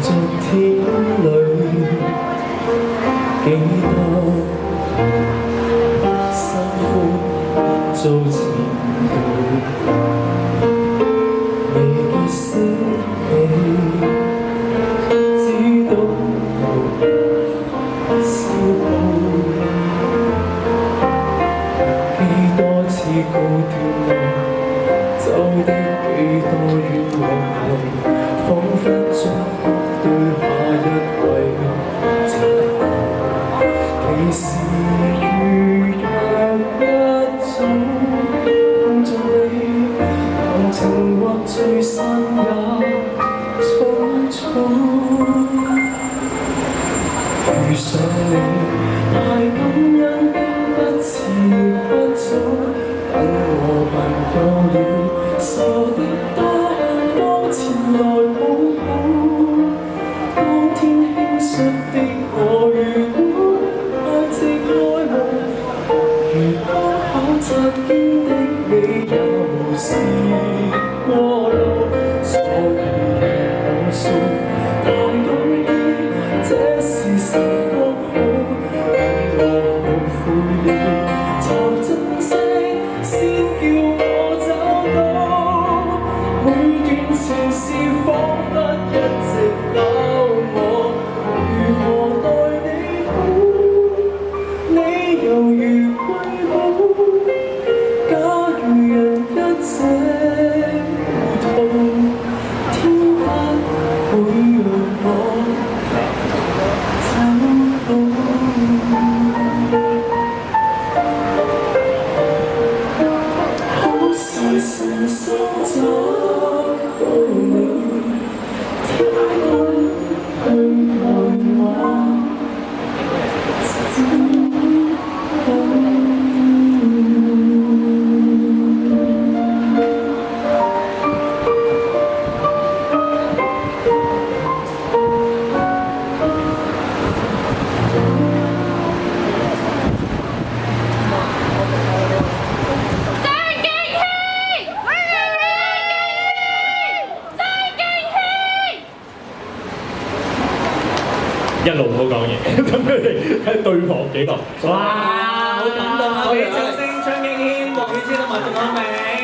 昨天裏幾多辛苦做前度，未結識你，知道消耗。幾多次告斷路，走的幾多冤枉路，彷彿將對下一位情得好，其時如若一早碰着你，談情或聚散也匆匆。遇上你，大感恩不遲不早，等我笨夠了，傻得多，方前來抱抱。當天輕率的我，如果愛直愛慕，如果考察堅的你，也無視過路，所以我說大勇於這是時光好，等我後悔了，才珍惜，先叫我找到。每段情事彷彿一直考我，如何待你好，你猶如歸好。假如人一直糊塗，天不會讓我走到。好是誠心找到你，天公去待我一路唔好講嘢，等佢哋喺對旁幾個。哇！好感動啊！俾掌聲，張敬軒、黃宇之同埋仲有明。